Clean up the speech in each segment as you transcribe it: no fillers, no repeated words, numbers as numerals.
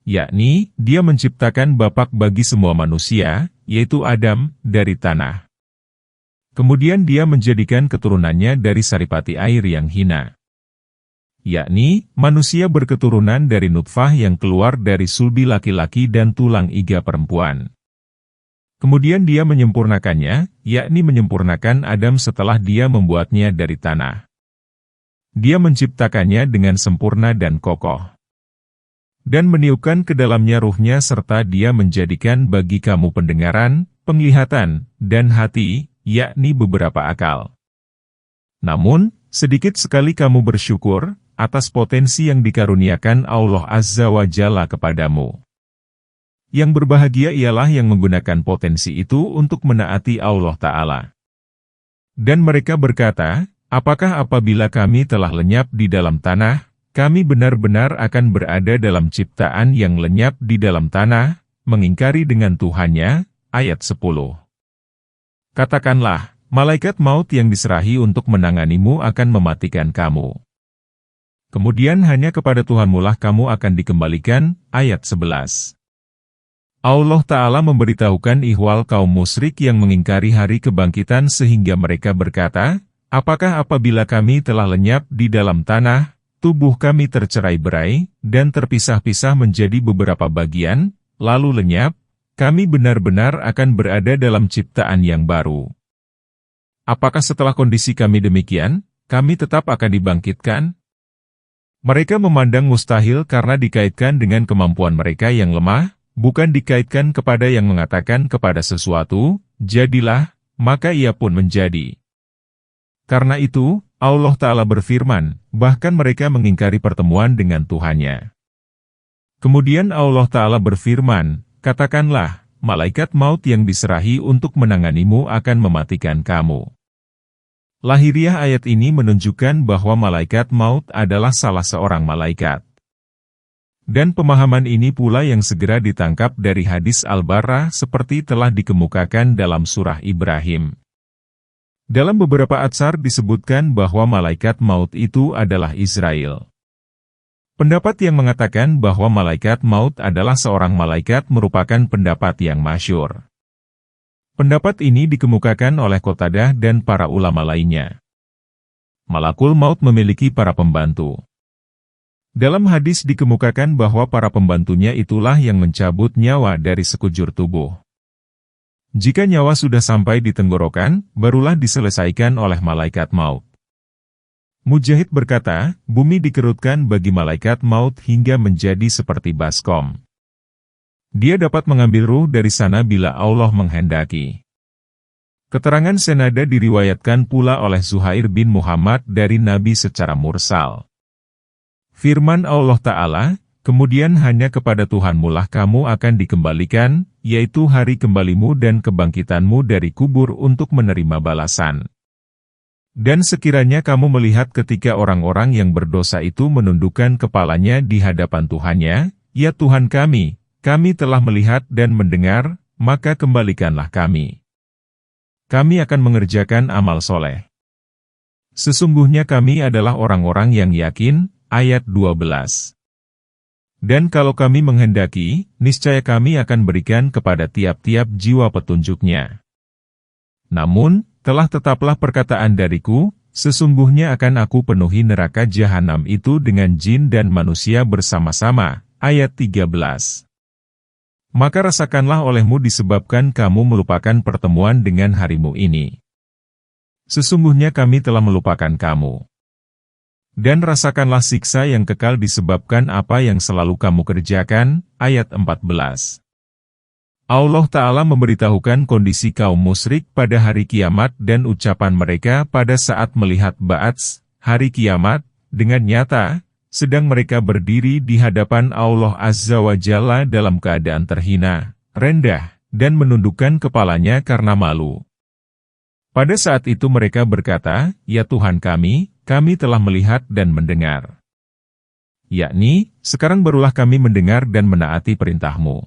yakni, Dia menciptakan Bapak bagi semua manusia, yaitu Adam, dari tanah. Kemudian Dia menjadikan keturunannya dari saripati air yang hina. Yakni, manusia berketurunan dari nutfah yang keluar dari sulbi laki-laki dan tulang iga perempuan. Kemudian Dia menyempurnakannya, yakni menyempurnakan Adam setelah Dia membuatnya dari tanah. Dia menciptakannya dengan sempurna dan kokoh. Dan meniupkan ke dalamnya ruhnya serta Dia menjadikan bagi kamu pendengaran, penglihatan, dan hati, yakni beberapa akal. Namun, sedikit sekali kamu bersyukur atas potensi yang dikaruniakan Allah Azza wa Jalla kepadamu. Yang berbahagia ialah yang menggunakan potensi itu untuk menaati Allah Ta'ala. Dan mereka berkata, apakah apabila kami telah lenyap di dalam tanah, kami benar-benar akan berada dalam ciptaan yang lenyap di dalam tanah, mengingkari dengan Tuhannya, ayat 10. Katakanlah, malaikat maut yang diserahi untuk menanganimu akan mematikan kamu. Kemudian hanya kepada Tuhanmulah kamu akan dikembalikan, ayat 11. Allah Ta'ala memberitahukan ihwal kaum musyrik yang mengingkari hari kebangkitan sehingga mereka berkata, apakah apabila kami telah lenyap di dalam tanah, tubuh kami tercerai-berai, dan terpisah-pisah menjadi beberapa bagian, lalu lenyap, kami benar-benar akan berada dalam ciptaan yang baru. Apakah setelah kondisi kami demikian, kami tetap akan dibangkitkan? Mereka memandang mustahil karena dikaitkan dengan kemampuan mereka yang lemah, bukan dikaitkan kepada yang mengatakan kepada sesuatu, jadilah, maka ia pun menjadi. Karena itu, Allah Ta'ala berfirman, bahkan mereka mengingkari pertemuan dengan Tuhannya. Kemudian Allah Ta'ala berfirman, katakanlah, malaikat maut yang diserahi untuk menanganimu akan mematikan kamu. Lahiriah ayat ini menunjukkan bahwa malaikat maut adalah salah seorang malaikat. Dan pemahaman ini pula yang segera ditangkap dari hadis Al-Barrah seperti telah dikemukakan dalam surah Ibrahim. Dalam beberapa atsar disebutkan bahwa malaikat maut itu adalah Israel. Pendapat yang mengatakan bahwa malaikat maut adalah seorang malaikat merupakan pendapat yang masyhur. Pendapat ini dikemukakan oleh Qatadah dan para ulama lainnya. Malakul maut memiliki para pembantu. Dalam hadis dikemukakan bahwa para pembantunya itulah yang mencabut nyawa dari sekujur tubuh. Jika nyawa sudah sampai di tenggorokan, barulah diselesaikan oleh malaikat maut. Mujahid berkata, bumi dikerutkan bagi malaikat maut hingga menjadi seperti baskom. Dia dapat mengambil ruh dari sana bila Allah menghendaki. Keterangan senada diriwayatkan pula oleh Zuhair bin Muhammad dari Nabi secara mursal. Firman Allah Ta'ala, kemudian hanya kepada Tuhanmulah kamu akan dikembalikan, yaitu hari kembalimu dan kebangkitanmu dari kubur untuk menerima balasan. Dan sekiranya kamu melihat ketika orang-orang yang berdosa itu menundukkan kepalanya di hadapan Tuhannya, ya Tuhan kami telah melihat dan mendengar, maka kembalikanlah kami. Kami akan mengerjakan amal soleh. Sesungguhnya kami adalah orang-orang yang yakin, ayat 12. Dan kalau kami menghendaki, niscaya kami akan berikan kepada tiap-tiap jiwa petunjuknya. Namun, telah tetaplah perkataan dariku, sesungguhnya akan aku penuhi neraka jahanam itu dengan jin dan manusia bersama-sama, ayat 13. Maka rasakanlah olehmu disebabkan kamu melupakan pertemuan dengan harimu ini. Sesungguhnya kami telah melupakan kamu. Dan rasakanlah siksa yang kekal disebabkan apa yang selalu kamu kerjakan, ayat 14. Allah Ta'ala memberitahukan kondisi kaum musyrik pada hari kiamat dan ucapan mereka pada saat melihat ba'ats, hari kiamat, dengan nyata, sedang mereka berdiri di hadapan Allah Azza wa Jalla dalam keadaan terhina, rendah, dan menundukkan kepalanya karena malu. Pada saat itu mereka berkata, ya Tuhan kami telah melihat dan mendengar. Yakni, sekarang barulah kami mendengar dan menaati perintah-Mu.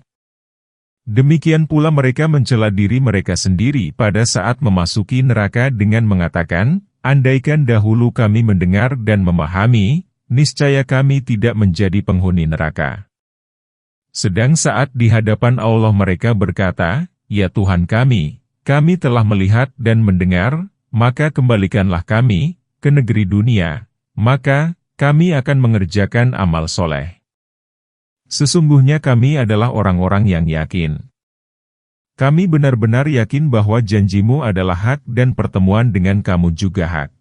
Demikian pula mereka mencela diri mereka sendiri pada saat memasuki neraka dengan mengatakan, andaikan dahulu kami mendengar dan memahami, niscaya kami tidak menjadi penghuni neraka. Sedang saat di hadapan Allah mereka berkata, "Ya Tuhan kami telah melihat dan mendengar, maka kembalikanlah kami ke negeri dunia, maka kami akan mengerjakan amal soleh. Sesungguhnya kami adalah orang-orang yang yakin. Kami benar-benar yakin bahwa janjimu adalah hak dan pertemuan dengan kamu juga hak."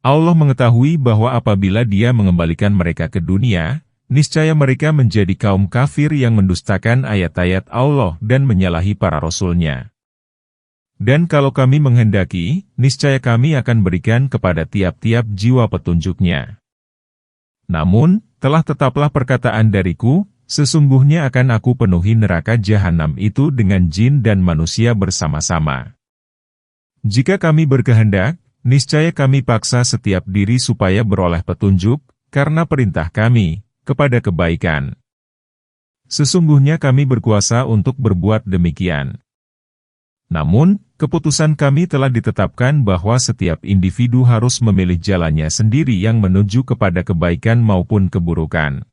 Allah mengetahui bahwa apabila Dia mengembalikan mereka ke dunia, niscaya mereka menjadi kaum kafir yang mendustakan ayat-ayat Allah dan menyalahi para rasul-Nya. Dan kalau kami menghendaki, niscaya kami akan berikan kepada tiap-tiap jiwa petunjuk-Nya. Namun, telah tetaplah perkataan dariku, sesungguhnya akan aku penuhi neraka jahanam itu dengan jin dan manusia bersama-sama. Jika kami berkehendak, niscaya kami paksa setiap diri supaya beroleh petunjuk, karena perintah kami kepada kebaikan. Sesungguhnya kami berkuasa untuk berbuat demikian. Namun, keputusan kami telah ditetapkan bahwa setiap individu harus memilih jalannya sendiri yang menuju kepada kebaikan maupun keburukan.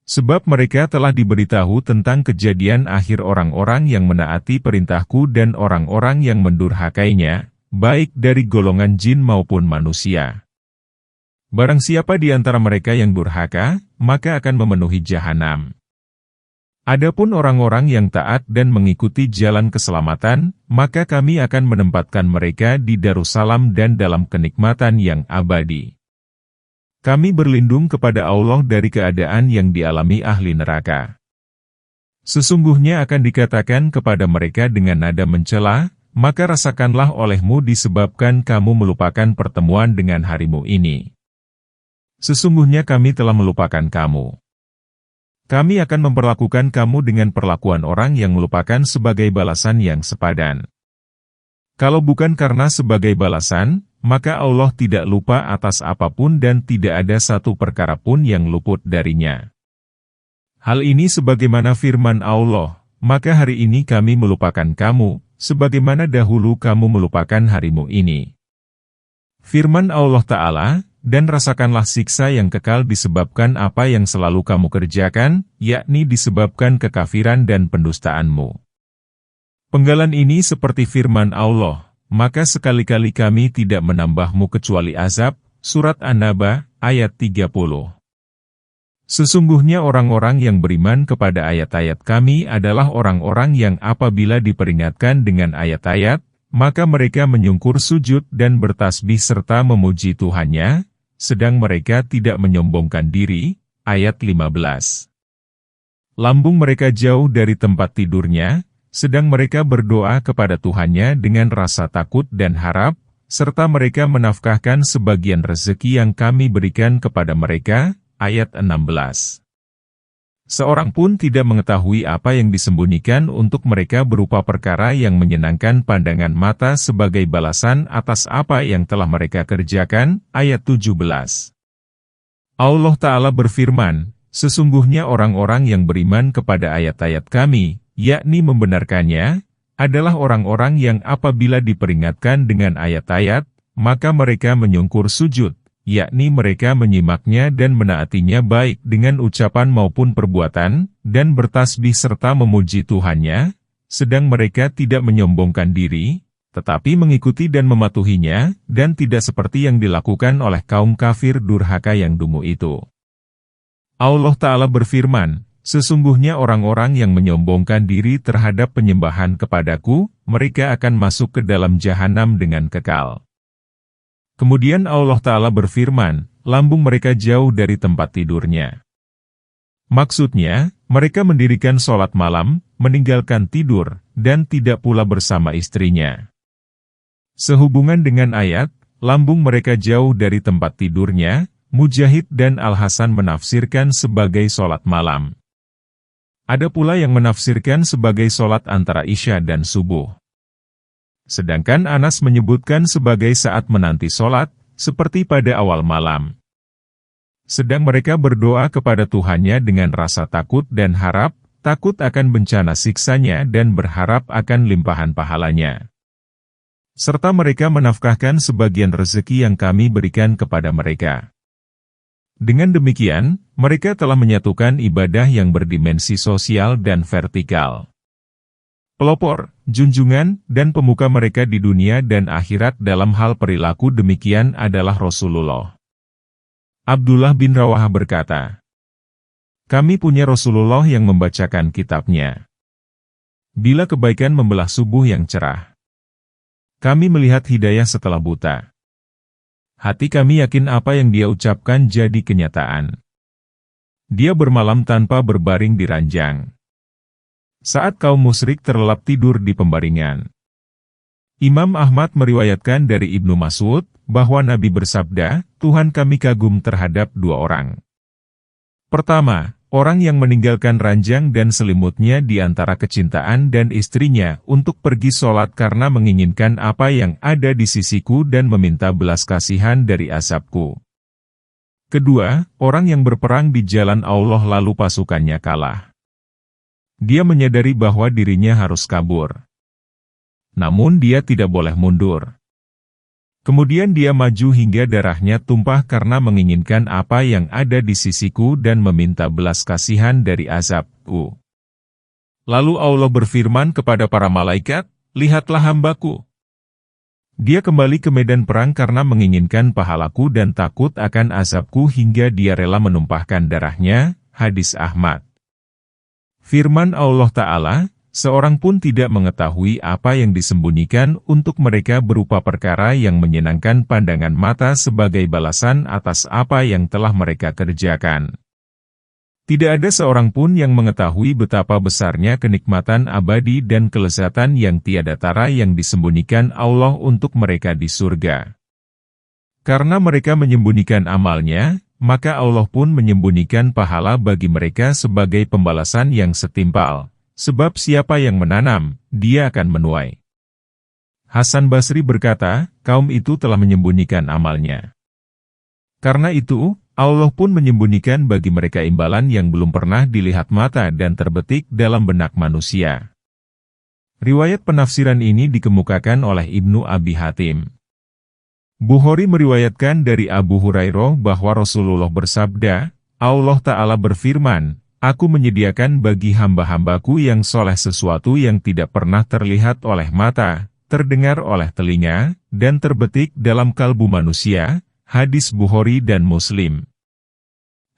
Sebab mereka telah diberitahu tentang kejadian akhir orang-orang yang menaati perintahku dan orang-orang yang mendurhakainya, baik dari golongan jin maupun manusia. Barang siapa di antara mereka yang durhaka, maka akan memenuhi jahanam. Adapun orang-orang yang taat dan mengikuti jalan keselamatan, maka kami akan menempatkan mereka di Darussalam dan dalam kenikmatan yang abadi. Kami berlindung kepada Allah dari keadaan yang dialami ahli neraka. Sesungguhnya akan dikatakan kepada mereka dengan nada mencela, "Maka rasakanlah olehmu disebabkan kamu melupakan pertemuan dengan harimu ini. Sesungguhnya kami telah melupakan kamu. Kami akan memperlakukan kamu dengan perlakuan orang yang melupakan sebagai balasan yang sepadan. Kalau bukan karena sebagai balasan, maka Allah tidak lupa atas apapun dan tidak ada satu perkara pun yang luput darinya. Hal ini sebagaimana firman Allah, maka hari ini kami melupakan kamu, sebagaimana dahulu kamu melupakan harimu ini." Firman Allah Ta'ala, "Dan rasakanlah siksa yang kekal disebabkan apa yang selalu kamu kerjakan, yakni disebabkan kekafiran dan pendustaanmu." Penggalan ini seperti firman Allah, "Maka sekali-kali kami tidak menambahmu kecuali azab." Surat An-Naba, ayat 30. Sesungguhnya orang-orang yang beriman kepada ayat-ayat kami adalah orang-orang yang apabila diperingatkan dengan ayat-ayat, maka mereka menyungkur sujud dan bertasbih serta memuji Tuhannya, sedang mereka tidak menyombongkan diri. Ayat 15. Lambung mereka jauh dari tempat tidurnya, sedang mereka berdoa kepada Tuhannya dengan rasa takut dan harap, serta mereka menafkahkan sebagian rezeki yang kami berikan kepada mereka. Ayat 16. Seorang pun tidak mengetahui apa yang disembunyikan untuk mereka berupa perkara yang menyenangkan pandangan mata sebagai balasan atas apa yang telah mereka kerjakan. Ayat 17. Allah Ta'ala berfirman, "Sesungguhnya orang-orang yang beriman kepada ayat-ayat kami, yakni membenarkannya, adalah orang-orang yang apabila diperingatkan dengan ayat-ayat, maka mereka menyungkur sujud, yakni mereka menyimaknya dan menaatinya baik dengan ucapan maupun perbuatan, dan bertasbih serta memuji Tuhannya, sedang mereka tidak menyombongkan diri, tetapi mengikuti dan mematuhinya, dan tidak seperti yang dilakukan oleh kaum kafir durhaka yang dungu itu." Allah Ta'ala berfirman, "Sesungguhnya orang-orang yang menyombongkan diri terhadap penyembahan kepadaku, mereka akan masuk ke dalam jahanam dengan kekal." Kemudian Allah Ta'ala berfirman, "Lambung mereka jauh dari tempat tidurnya." Maksudnya, mereka mendirikan sholat malam, meninggalkan tidur, dan tidak pula bersama istrinya. Sehubungan dengan ayat, "Lambung mereka jauh dari tempat tidurnya," Mujahid dan Al-Hasan menafsirkan sebagai sholat malam. Ada pula yang menafsirkan sebagai sholat antara Isya dan Subuh. Sedangkan Anas menyebutkan sebagai saat menanti sholat, seperti pada awal malam. Sedang mereka berdoa kepada Tuhannya dengan rasa takut dan harap, takut akan bencana siksanya dan berharap akan limpahan pahalanya. Serta mereka menafkahkan sebagian rezeki yang kami berikan kepada mereka. Dengan demikian, mereka telah menyatukan ibadah yang berdimensi sosial dan vertikal. Pelopor, junjungan, dan pemuka mereka di dunia dan akhirat dalam hal perilaku demikian adalah Rasulullah. Abdullah bin Rawahah berkata, "Kami punya Rasulullah yang membacakan kitabnya. Bila kebaikan membelah subuh yang cerah, kami melihat hidayah setelah buta. Hati kami yakin apa yang dia ucapkan jadi kenyataan. Dia bermalam tanpa berbaring di ranjang. Saat kaum musyrik terlelap tidur di pembaringan." Imam Ahmad meriwayatkan dari Ibnu Mas'ud, bahwa Nabi bersabda, "Tuhan kami kagum terhadap dua orang. Pertama, orang yang meninggalkan ranjang dan selimutnya di antara kecintaan dan istrinya untuk pergi sholat karena menginginkan apa yang ada di sisiku dan meminta belas kasihan dari azabku. Kedua, orang yang berperang di jalan Allah lalu pasukannya kalah. Dia menyadari bahwa dirinya harus kabur. Namun dia tidak boleh mundur. Kemudian dia maju hingga darahnya tumpah karena menginginkan apa yang ada di sisiku dan meminta belas kasihan dari azabku. Lalu Allah berfirman kepada para malaikat, lihatlah hambaku. Dia kembali ke medan perang karena menginginkan pahalaku dan takut akan azabku hingga dia rela menumpahkan darahnya." Hadis Ahmad. Firman Allah Ta'ala, "Seorang pun tidak mengetahui apa yang disembunyikan untuk mereka berupa perkara yang menyenangkan pandangan mata sebagai balasan atas apa yang telah mereka kerjakan. Tidak ada seorang pun yang mengetahui betapa besarnya kenikmatan abadi dan kelezatan yang tiada tara yang disembunyikan Allah untuk mereka di surga. Karena mereka menyembunyikan amalnya, maka Allah pun menyembunyikan pahala bagi mereka sebagai pembalasan yang setimpal. Sebab siapa yang menanam, dia akan menuai." Hasan Basri berkata, kaum itu telah menyembunyikan amalnya. Karena itu, Allah pun menyembunyikan bagi mereka imbalan yang belum pernah dilihat mata dan terbetik dalam benak manusia. Riwayat penafsiran ini dikemukakan oleh Ibnu Abi Hatim. Bukhari meriwayatkan dari Abu Hurairah bahwa Rasulullah bersabda, Allah Ta'ala berfirman, "Aku menyediakan bagi hamba-hambaku yang soleh sesuatu yang tidak pernah terlihat oleh mata, terdengar oleh telinga, dan terbetik dalam kalbu manusia." Hadis Bukhari dan Muslim.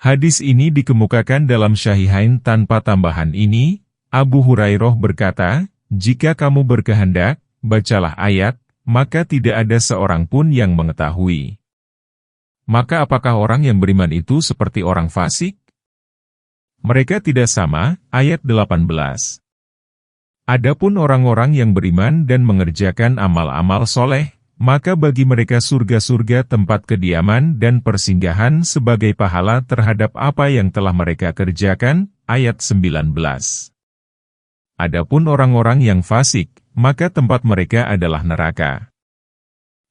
Hadis ini dikemukakan dalam Syahihain tanpa tambahan ini. Abu Hurairah berkata, "Jika kamu berkehendak, bacalah ayat, maka tidak ada seorang pun yang mengetahui." Maka apakah orang yang beriman itu seperti orang fasik? Mereka tidak sama, ayat 18. Adapun orang-orang yang beriman dan mengerjakan amal-amal soleh, maka bagi mereka surga-surga tempat kediaman dan persinggahan sebagai pahala terhadap apa yang telah mereka kerjakan, ayat 19. Adapun orang-orang yang fasik, maka tempat mereka adalah neraka.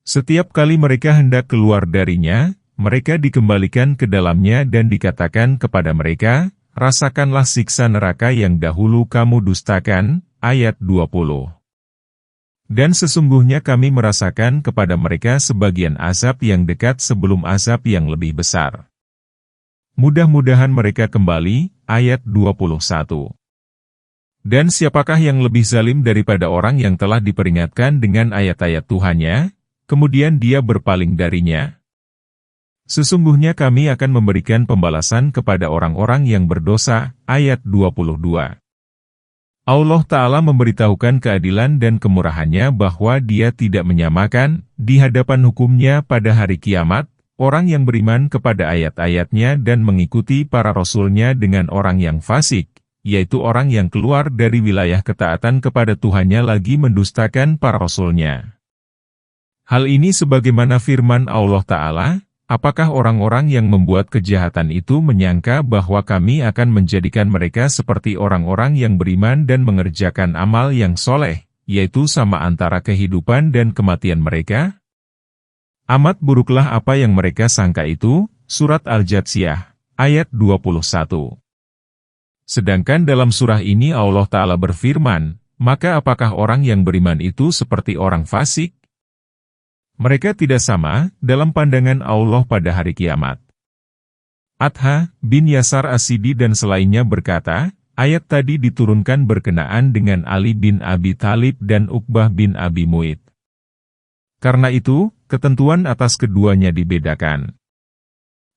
Setiap kali mereka hendak keluar darinya, mereka dikembalikan ke dalamnya dan dikatakan kepada mereka, "Rasakanlah siksa neraka yang dahulu kamu dustakan." Ayat 20. Dan sesungguhnya kami merasakan kepada mereka sebagian azab yang dekat sebelum azab yang lebih besar. Mudah-mudahan mereka kembali. Ayat 21. Dan siapakah yang lebih zalim daripada orang yang telah diperingatkan dengan ayat-ayat Tuhannya, kemudian dia berpaling darinya? Sesungguhnya kami akan memberikan pembalasan kepada orang-orang yang berdosa. Ayat 22. Allah Ta'ala memberitahukan keadilan dan kemurahannya bahwa Dia tidak menyamakan, di hadapan hukumnya pada hari kiamat, orang yang beriman kepada ayat-ayatnya dan mengikuti para rasulnya dengan orang yang fasik, yaitu orang yang keluar dari wilayah ketaatan kepada Tuhannya lagi mendustakan para rasulnya. Hal ini sebagaimana firman Allah Ta'ala, apakah orang-orang yang membuat kejahatan itu menyangka bahwa kami akan menjadikan mereka seperti orang-orang yang beriman dan mengerjakan amal yang soleh, yaitu sama antara kehidupan dan kematian mereka? Amat buruklah apa yang mereka sangka itu. Surat Al-Jatsiyah, ayat 21. Sedangkan dalam surah ini Allah Ta'ala berfirman, maka apakah orang yang beriman itu seperti orang fasik? Mereka tidak sama dalam pandangan Allah pada hari kiamat. Adha bin Yasar As-Sidi dan selainnya berkata, ayat tadi diturunkan berkenaan dengan Ali bin Abi Thalib dan Uqbah bin Abi Mu'ayth. Karena itu, ketentuan atas keduanya dibedakan.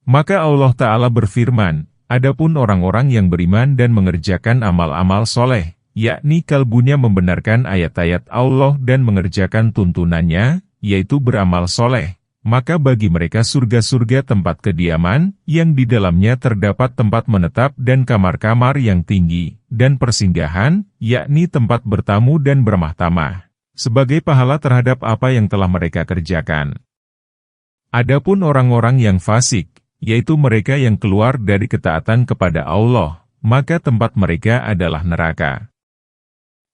Maka Allah Ta'ala berfirman, adapun orang-orang yang beriman dan mengerjakan amal-amal soleh, yakni kalbunya membenarkan ayat-ayat Allah dan mengerjakan tuntunannya, yaitu beramal soleh, maka bagi mereka surga-surga tempat kediaman, yang di dalamnya terdapat tempat menetap dan kamar-kamar yang tinggi, dan persinggahan, yakni tempat bertamu dan bermahtamah, sebagai pahala terhadap apa yang telah mereka kerjakan. Adapun orang-orang yang fasik, yaitu mereka yang keluar dari ketaatan kepada Allah, maka tempat mereka adalah neraka.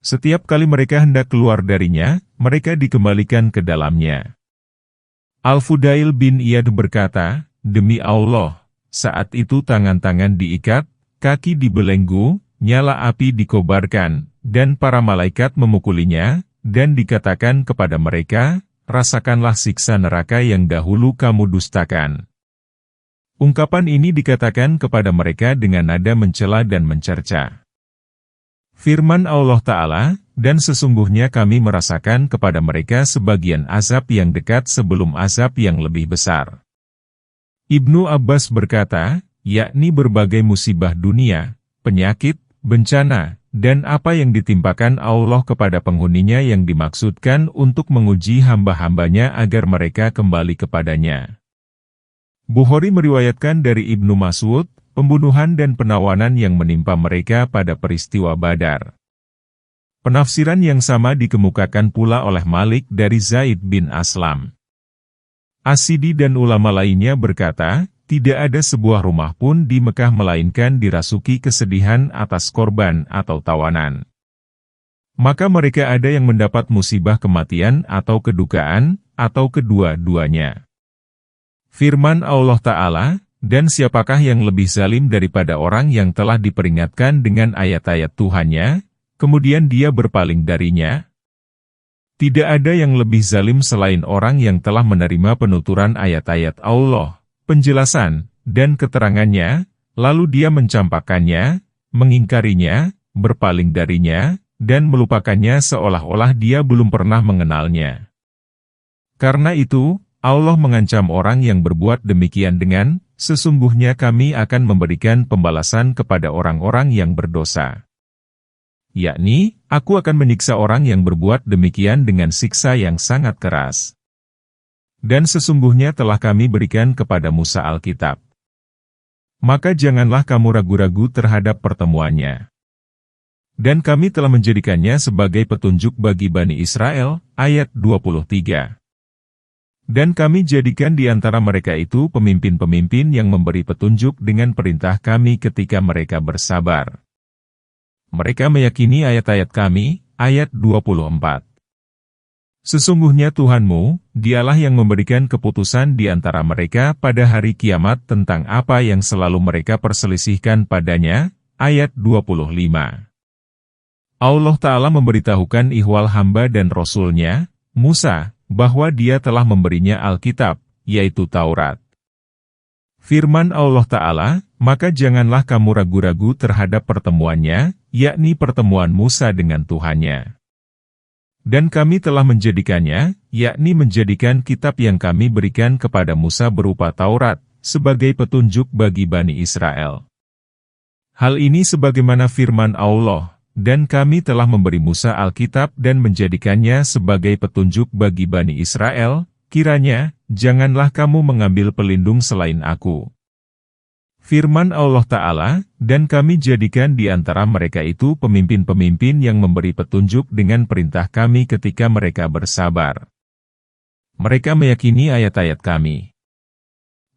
Setiap kali mereka hendak keluar darinya, mereka dikembalikan ke dalamnya. Al-Fudail bin Iyad berkata, demi Allah, saat itu tangan-tangan diikat, kaki dibelenggu, nyala api dikobarkan, dan para malaikat memukulinya, dan dikatakan kepada mereka, rasakanlah siksa neraka yang dahulu kamu dustakan. Ungkapan ini dikatakan kepada mereka dengan nada mencela dan mencerca. Firman Allah Ta'ala, dan sesungguhnya kami merasakan kepada mereka sebagian azab yang dekat sebelum azab yang lebih besar. Ibnu Abbas berkata, yakni berbagai musibah dunia, penyakit, bencana, dan apa yang ditimpakan Allah kepada penghuninya yang dimaksudkan untuk menguji hamba-hambanya agar mereka kembali kepadanya. Bukhari meriwayatkan dari Ibnu Mas'ud, pembunuhan dan penawanan yang menimpa mereka pada peristiwa Badar. Penafsiran yang sama dikemukakan pula oleh Malik dari Zaid bin Aslam. As-Sidi dan ulama lainnya berkata, tidak ada sebuah rumah pun di Mekah melainkan dirasuki kesedihan atas korban atau tawanan. Maka mereka ada yang mendapat musibah kematian atau kedukaan, atau kedua-duanya. Firman Allah Ta'ala, dan siapakah yang lebih zalim daripada orang yang telah diperingatkan dengan ayat-ayat Tuhannya, kemudian dia berpaling darinya? Tidak ada yang lebih zalim selain orang yang telah menerima penuturan ayat-ayat Allah, penjelasan, dan keterangannya, lalu dia mencampakkannya, mengingkarinya, berpaling darinya, dan melupakannya seolah-olah dia belum pernah mengenalnya. Karena itu, Allah mengancam orang yang berbuat demikian dengan, sesungguhnya kami akan memberikan pembalasan kepada orang-orang yang berdosa. Yakni, aku akan menyiksa orang yang berbuat demikian dengan siksa yang sangat keras. Dan sesungguhnya telah kami berikan kepada Musa Alkitab. Maka janganlah kamu ragu-ragu terhadap pertemuannya. Dan kami telah menjadikannya sebagai petunjuk bagi Bani Israel, ayat 23. Dan kami jadikan di antara mereka itu pemimpin-pemimpin yang memberi petunjuk dengan perintah kami ketika mereka bersabar. Mereka meyakini ayat-ayat kami, ayat 24. Sesungguhnya Tuhanmu, dialah yang memberikan keputusan di antara mereka pada hari kiamat tentang apa yang selalu mereka perselisihkan padanya, ayat 25. Allah Ta'ala memberitahukan ihwal hamba dan Rasul-Nya, Musa, bahwa dia telah memberinya Alkitab, yaitu Taurat. Firman Allah Ta'ala, maka janganlah kamu ragu-ragu terhadap pertemuannya, yakni pertemuan Musa dengan Tuhannya. Dan kami telah menjadikannya, yakni menjadikan kitab yang kami berikan kepada Musa berupa Taurat, sebagai petunjuk bagi Bani Israel. Hal ini sebagaimana firman Allah, dan kami telah memberi Musa Alkitab dan menjadikannya sebagai petunjuk bagi Bani Israel, kiranya, janganlah kamu mengambil pelindung selain aku. Firman Allah Ta'ala, dan kami jadikan di antara mereka itu pemimpin-pemimpin yang memberi petunjuk dengan perintah kami ketika mereka bersabar. Mereka meyakini ayat-ayat kami.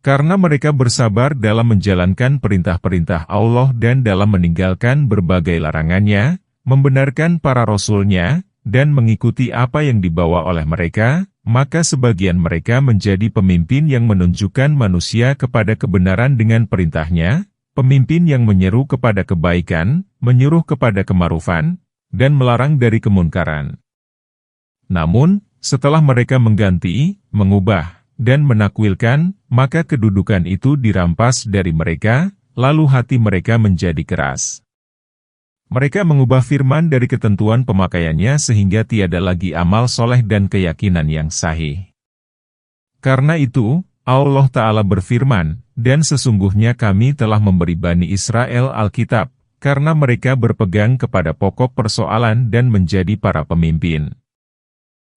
Karena mereka bersabar dalam menjalankan perintah-perintah Allah dan dalam meninggalkan berbagai larangannya, membenarkan para Rasul-Nya, dan mengikuti apa yang dibawa oleh mereka, maka sebagian mereka menjadi pemimpin yang menunjukkan manusia kepada kebenaran dengan perintahnya, pemimpin yang menyeru kepada kebaikan, menyuruh kepada kema'rufan, dan melarang dari kemunkaran. Namun, setelah mereka mengganti, mengubah, dan menakwilkan, maka kedudukan itu dirampas dari mereka, lalu hati mereka menjadi keras. Mereka mengubah firman dari ketentuan pemakaiannya sehingga tiada lagi amal soleh dan keyakinan yang sahih. Karena itu, Allah Ta'ala berfirman, dan sesungguhnya kami telah memberi Bani Israel Alkitab, karena mereka berpegang kepada pokok persoalan dan menjadi para pemimpin.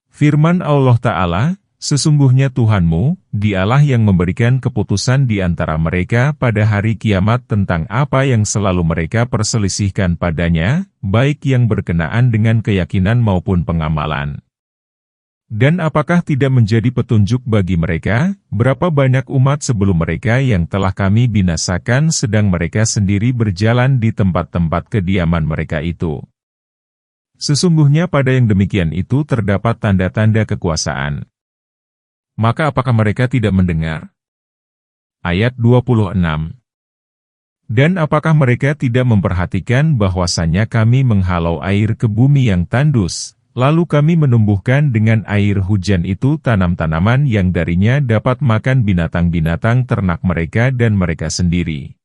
Firman Allah Ta'ala, sesungguhnya Tuhanmu, Dialah yang memberikan keputusan di antara mereka pada hari kiamat tentang apa yang selalu mereka perselisihkan padanya, baik yang berkenaan dengan keyakinan maupun pengamalan. Dan apakah tidak menjadi petunjuk bagi mereka, berapa banyak umat sebelum mereka yang telah kami binasakan sedang mereka sendiri berjalan di tempat-tempat kediaman mereka itu. Sesungguhnya pada yang demikian itu terdapat tanda-tanda kekuasaan. Maka apakah mereka tidak mendengar? Ayat 26. Dan apakah mereka tidak memperhatikan bahwasanya kami menghalau air ke bumi yang tandus, lalu kami menumbuhkan dengan air hujan itu tanam-tanaman yang darinya dapat makan binatang-binatang ternak mereka dan mereka sendiri.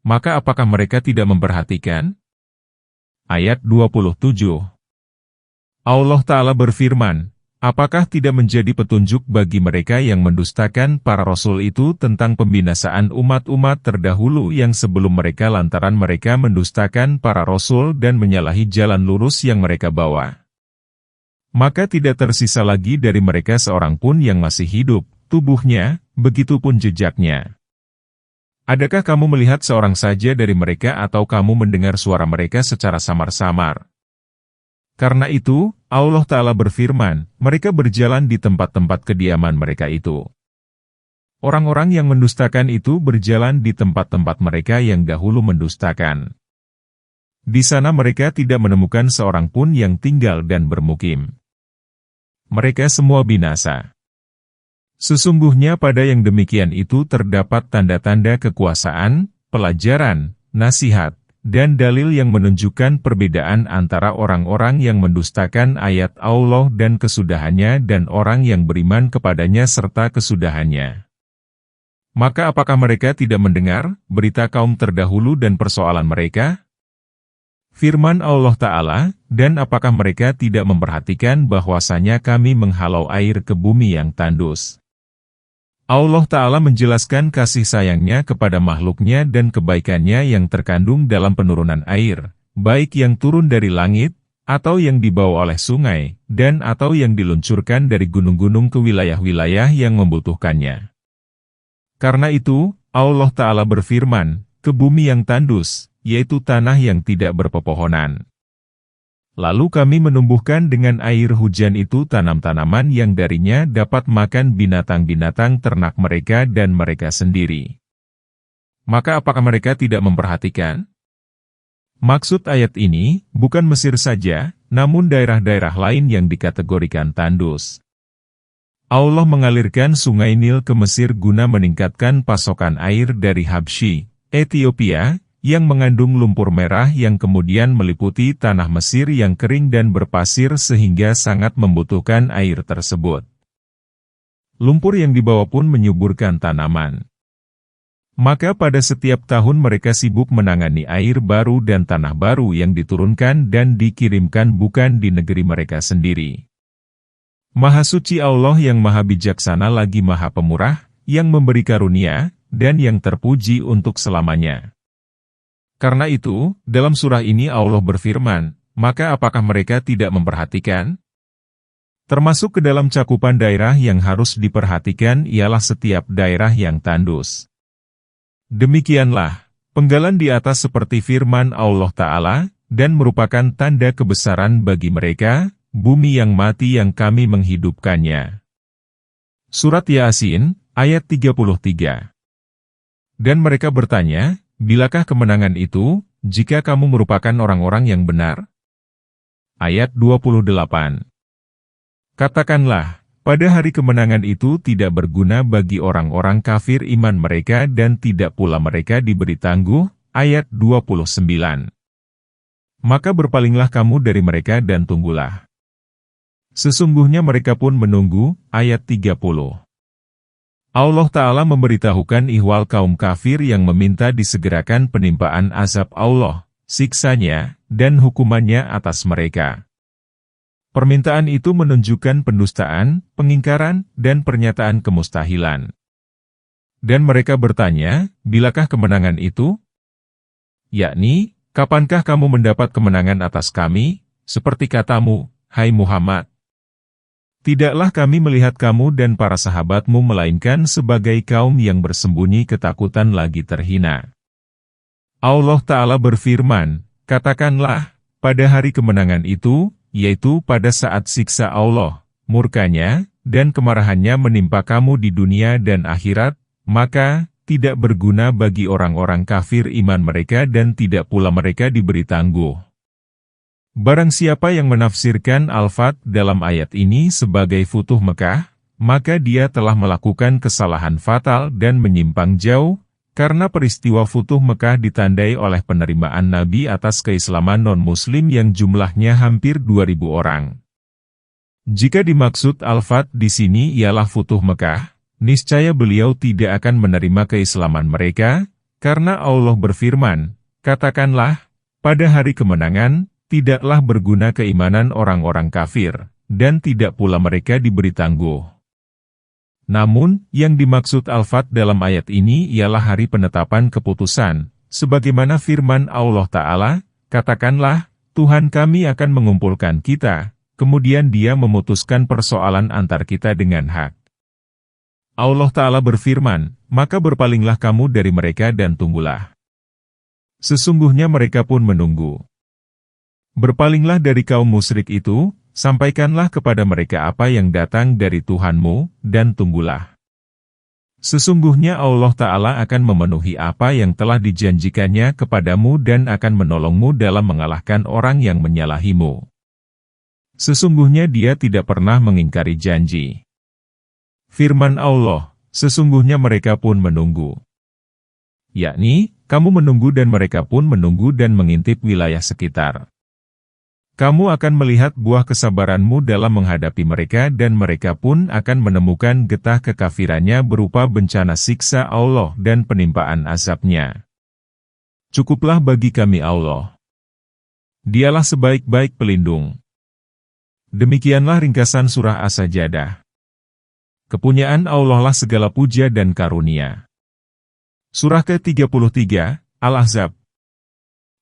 Maka apakah mereka tidak memperhatikan? Ayat 27. Allah Ta'ala berfirman, apakah tidak menjadi petunjuk bagi mereka yang mendustakan para rasul itu tentang pembinasaan umat-umat terdahulu yang sebelum mereka lantaran mereka mendustakan para rasul dan menyalahi jalan lurus yang mereka bawa? Maka tidak tersisa lagi dari mereka seorang pun yang masih hidup, tubuhnya, begitupun jejaknya. Adakah kamu melihat seorang saja dari mereka atau kamu mendengar suara mereka secara samar-samar? Karena itu, Allah Ta'ala berfirman, mereka berjalan di tempat-tempat kediaman mereka itu. Orang-orang yang mendustakan itu berjalan di tempat-tempat mereka yang dahulu mendustakan. Di sana mereka tidak menemukan seorang pun yang tinggal dan bermukim. Mereka semua binasa. Sesungguhnya pada yang demikian itu terdapat tanda-tanda kekuasaan, pelajaran, nasihat, dan dalil yang menunjukkan perbedaan antara orang-orang yang mendustakan ayat Allah dan kesudahannya dan orang yang beriman kepadanya serta kesudahannya. Maka apakah mereka tidak mendengar berita kaum terdahulu dan persoalan mereka? Firman Allah Ta'ala, dan apakah mereka tidak memperhatikan bahwasanya kami menghalau air ke bumi yang tandus? Allah Ta'ala menjelaskan kasih sayangnya kepada makhluknya dan kebaikannya yang terkandung dalam penurunan air, baik yang turun dari langit, atau yang dibawa oleh sungai, dan atau yang diluncurkan dari gunung-gunung ke wilayah-wilayah yang membutuhkannya. Karena itu, Allah Ta'ala berfirman, ke bumi yang tandus, yaitu tanah yang tidak berpepohonan. Lalu kami menumbuhkan dengan air hujan itu tanam-tanaman yang darinya dapat makan binatang-binatang ternak mereka dan mereka sendiri. Maka apakah mereka tidak memperhatikan? Maksud ayat ini, bukan Mesir saja, namun daerah-daerah lain yang dikategorikan tandus. Allah mengalirkan sungai Nil ke Mesir guna meningkatkan pasokan air dari Habsyi, Ethiopia, yang mengandung lumpur merah yang kemudian meliputi tanah Mesir yang kering dan berpasir sehingga sangat membutuhkan air tersebut. Lumpur yang dibawa pun menyuburkan tanaman. Maka pada setiap tahun mereka sibuk menangani air baru dan tanah baru yang diturunkan dan dikirimkan bukan di negeri mereka sendiri. Maha suci Allah yang maha bijaksana lagi maha pemurah, yang memberi karunia, dan yang terpuji untuk selamanya. Karena itu, dalam surah ini Allah berfirman, maka apakah mereka tidak memperhatikan? Termasuk ke dalam cakupan daerah yang harus diperhatikan ialah setiap daerah yang tandus. Demikianlah, penggalan di atas seperti firman Allah Ta'ala, dan merupakan tanda kebesaran bagi mereka, bumi yang mati yang kami menghidupkannya. Surat Yasin, ayat 33. Dan mereka bertanya, bilakah kemenangan itu, jika kamu merupakan orang-orang yang benar? Ayat 28. Katakanlah, pada hari kemenangan itu tidak berguna bagi orang-orang kafir iman mereka dan tidak pula mereka diberi tangguh. Ayat 29. Maka berpalinglah kamu dari mereka dan tunggulah. Sesungguhnya mereka pun menunggu. Ayat 30. Allah Ta'ala memberitahukan ihwal kaum kafir yang meminta disegerakan penimpaan azab Allah, siksanya, dan hukumannya atas mereka. Permintaan itu menunjukkan pendustaan, pengingkaran, dan pernyataan kemustahilan. Dan mereka bertanya, bilakah kemenangan itu? Yakni, kapankah kamu mendapat kemenangan atas kami, seperti katamu, hai Muhammad? Tidaklah kami melihat kamu dan para sahabatmu melainkan sebagai kaum yang bersembunyi ketakutan lagi terhina. Allah Ta'ala berfirman, katakanlah, pada hari kemenangan itu, yaitu pada saat siksa Allah, murkanya, dan kemarahannya menimpa kamu di dunia dan akhirat, maka, tidak berguna bagi orang-orang kafir iman mereka dan tidak pula mereka diberi tangguh. Barang siapa yang menafsirkan Al-Fat dalam ayat ini sebagai Futuh Mekah, maka dia telah melakukan kesalahan fatal dan menyimpang jauh, karena peristiwa Futuh Mekah ditandai oleh penerimaan Nabi atas keislaman non-Muslim yang jumlahnya hampir 2.000 orang. Jika dimaksud Al-Fat di sini ialah Futuh Mekah, niscaya beliau tidak akan menerima keislaman mereka, karena Allah berfirman, katakanlah, pada hari kemenangan, tidaklah berguna keimanan orang-orang kafir, dan tidak pula mereka diberi tangguh. Namun, yang dimaksud Al-Fat dalam ayat ini ialah hari penetapan keputusan, sebagaimana firman Allah Ta'ala, katakanlah, Tuhan kami akan mengumpulkan kita, kemudian Dia memutuskan persoalan antar kita dengan hak. Allah Ta'ala berfirman, maka berpalinglah kamu dari mereka dan tunggulah. Sesungguhnya mereka pun menunggu. Berpalinglah dari kaum musyrik itu, sampaikanlah kepada mereka apa yang datang dari Tuhanmu, dan tunggulah. Sesungguhnya Allah Ta'ala akan memenuhi apa yang telah dijanjikannya kepadamu dan akan menolongmu dalam mengalahkan orang yang menyalahimu. Sesungguhnya Dia tidak pernah mengingkari janji. Firman Allah, sesungguhnya mereka pun menunggu. Yakni, kamu menunggu dan mereka pun menunggu dan mengintip wilayah sekitar. Kamu akan melihat buah kesabaranmu dalam menghadapi mereka dan mereka pun akan menemukan getah kekafirannya berupa bencana siksa Allah dan penimpaan azabnya. Cukuplah bagi kami Allah. Dialah sebaik-baik pelindung. Demikianlah ringkasan surah As-Sajadah. Kepunyaan Allah lah segala puja dan karunia. Surah ke-33, Al-Ahzab.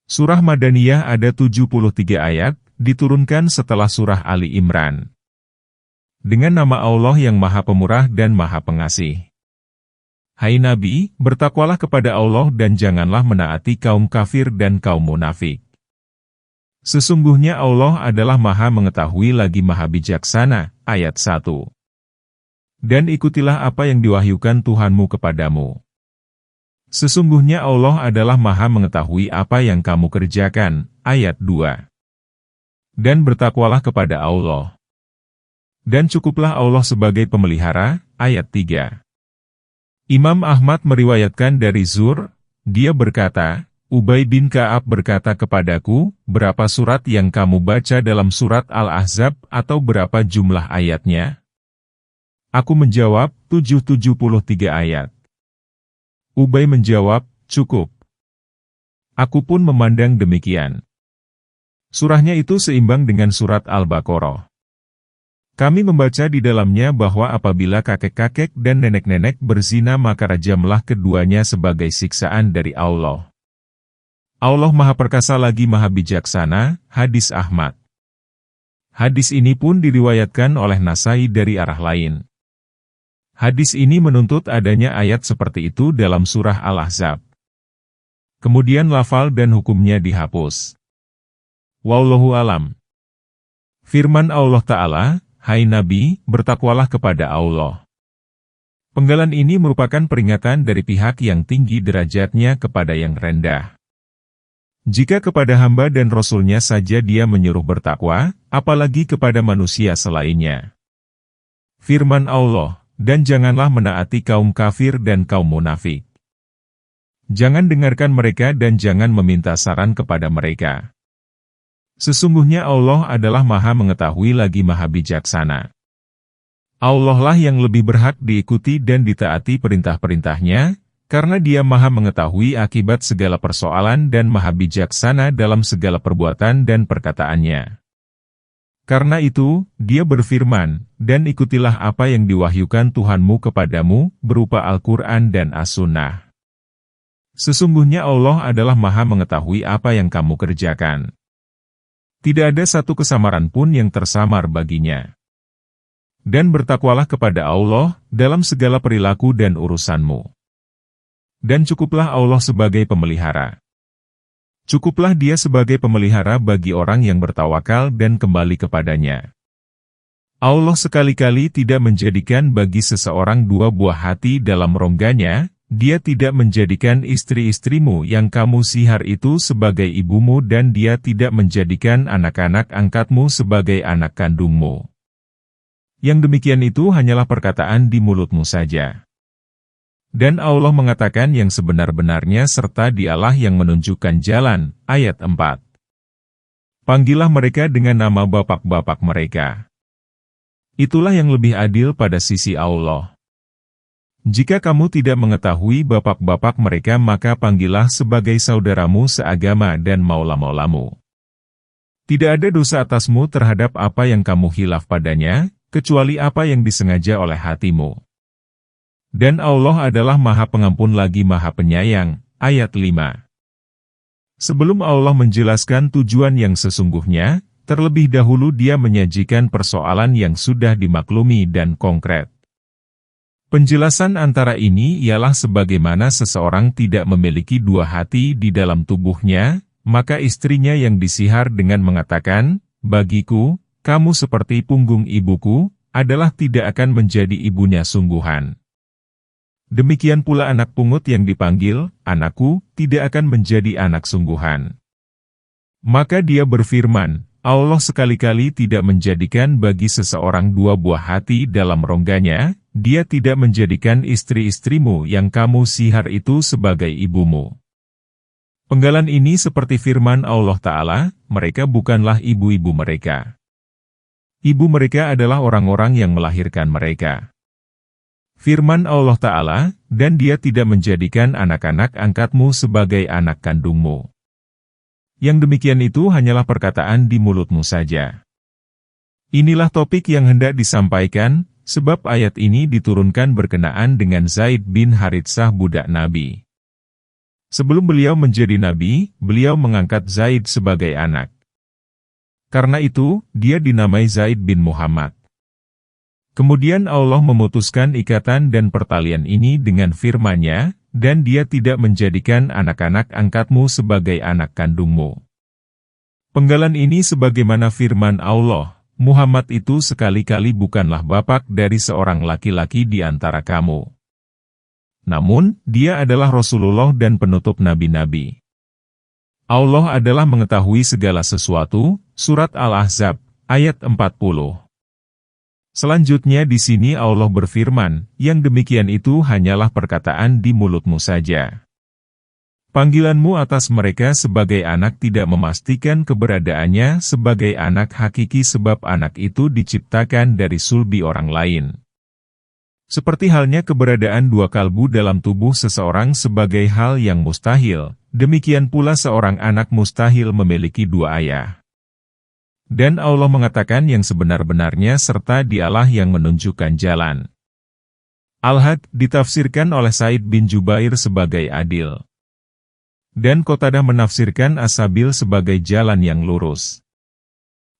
Surah Madaniyah ada 73 ayat, diturunkan setelah surah Ali Imran. Dengan nama Allah yang Maha Pemurah dan Maha Pengasih. Hai Nabi, bertakwalah kepada Allah dan janganlah menaati kaum kafir dan kaum munafik. Sesungguhnya Allah adalah Maha Mengetahui lagi Maha Bijaksana, ayat 1. Dan ikutilah apa yang diwahyukan Tuhanmu kepadamu. Sesungguhnya Allah adalah Maha Mengetahui apa yang kamu kerjakan, ayat 2. Dan bertakwalah kepada Allah. Dan cukuplah Allah sebagai pemelihara, ayat 3. Imam Ahmad meriwayatkan dari Zur, dia berkata, Ubay bin Ka'ab berkata kepadaku, berapa surat yang kamu baca dalam surat Al-Ahzab atau berapa jumlah ayatnya? Aku menjawab, 773 ayat. Ubay menjawab, cukup. Aku pun memandang demikian. Surahnya itu seimbang dengan surat Al-Baqarah. Kami membaca di dalamnya bahwa apabila kakek-kakek dan nenek-nenek berzina maka rajamlah keduanya sebagai siksaan dari Allah. Allah Maha Perkasa lagi Maha Bijaksana, hadis Ahmad. Hadis ini pun diriwayatkan oleh Nasai dari arah lain. Hadis ini menuntut adanya ayat seperti itu dalam surah Al-Ahzab. Kemudian lafal dan hukumnya dihapus. Wallahu alam. Firman Allah Ta'ala, hai Nabi, bertakwalah kepada Allah. Penggalan ini merupakan peringatan dari pihak yang tinggi derajatnya kepada yang rendah. Jika kepada hamba dan Rasulnya saja dia menyuruh bertakwa, apalagi kepada manusia selainnya. Firman Allah, dan janganlah menaati kaum kafir dan kaum munafik. Jangan dengarkan mereka dan jangan meminta saran kepada mereka. Sesungguhnya Allah adalah Maha Mengetahui lagi Maha Bijaksana. Allah lah yang lebih berhak diikuti dan ditaati perintah-perintahnya, karena Dia Maha mengetahui akibat segala persoalan dan Maha bijaksana dalam segala perbuatan dan perkataannya. Karena itu, Dia berfirman, dan ikutilah apa yang diwahyukan Tuhanmu kepadamu, berupa Al-Quran dan As-Sunnah. Sesungguhnya Allah adalah Maha mengetahui apa yang kamu kerjakan. Tidak ada satu kesamaran pun yang tersamar baginya. Dan bertakwalah kepada Allah dalam segala perilaku dan urusanmu. Dan cukuplah Allah sebagai pemelihara. Cukuplah Dia sebagai pemelihara bagi orang yang bertawakal dan kembali kepadanya. Allah sekali-kali tidak menjadikan bagi seseorang dua buah hati dalam rongganya. Dia tidak menjadikan istri-istrimu yang kamu sihar itu sebagai ibumu dan Dia tidak menjadikan anak-anak angkatmu sebagai anak kandungmu. Yang demikian itu hanyalah perkataan di mulutmu saja. Dan Allah mengatakan yang sebenar-benarnya serta Dialah yang menunjukkan jalan. Ayat 4. Panggillah mereka dengan nama bapak-bapak mereka. Itulah yang lebih adil pada sisi Allah. Jika kamu tidak mengetahui bapak-bapak mereka maka panggillah sebagai saudaramu seagama dan maula-maulamu. Tidak ada dosa atasmu terhadap apa yang kamu khilaf padanya, kecuali apa yang disengaja oleh hatimu. Dan Allah adalah Maha Pengampun lagi Maha Penyayang. Ayat 5. Sebelum Allah menjelaskan tujuan yang sesungguhnya, terlebih dahulu Dia menyajikan persoalan yang sudah dimaklumi dan konkret. Penjelasan antara ini ialah sebagaimana seseorang tidak memiliki dua hati di dalam tubuhnya, maka istrinya yang disihar dengan mengatakan, bagiku, kamu seperti punggung ibuku, adalah tidak akan menjadi ibunya sungguhan. Demikian pula anak pungut yang dipanggil, anakku, tidak akan menjadi anak sungguhan. Maka Dia berfirman, Allah sekali-kali tidak menjadikan bagi seseorang dua buah hati dalam rongganya, Dia tidak menjadikan istri-istrimu yang kamu sihar itu sebagai ibumu. Penggalan ini seperti firman Allah Ta'ala, mereka bukanlah ibu-ibu mereka. Ibu mereka adalah orang-orang yang melahirkan mereka. Firman Allah Ta'ala, dan Dia tidak menjadikan anak-anak angkatmu sebagai anak kandungmu. Yang demikian itu hanyalah perkataan di mulutmu saja. Inilah topik yang hendak disampaikan, sebab ayat ini diturunkan berkenaan dengan Zaid bin Haritsah budak Nabi. Sebelum beliau menjadi Nabi, beliau mengangkat Zaid sebagai anak. Karena itu, dia dinamai Zaid bin Muhammad. Kemudian Allah memutuskan ikatan dan pertalian ini dengan firman-Nya, dan Dia tidak menjadikan anak-anak angkatmu sebagai anak kandungmu. Penggalan ini sebagaimana firman Allah, Muhammad itu sekali-kali bukanlah bapak dari seorang laki-laki di antara kamu. Namun, dia adalah Rasulullah dan penutup nabi-nabi. Allah adalah mengetahui segala sesuatu. Surat Al-Ahzab, ayat 40. Selanjutnya di sini Allah berfirman, yang demikian itu hanyalah perkataan di mulutmu saja. Panggilanmu atas mereka sebagai anak tidak memastikan keberadaannya sebagai anak hakiki sebab anak itu diciptakan dari sulbi orang lain. Seperti halnya keberadaan dua kalbu dalam tubuh seseorang sebagai hal yang mustahil, demikian pula seorang anak mustahil memiliki dua ayah. Dan Allah mengatakan yang sebenar-benarnya serta Dialah yang menunjukkan jalan. Al-Had ditafsirkan oleh Said bin Jubair sebagai adil. Dan Qatadah menafsirkan As-Sabil sebagai jalan yang lurus.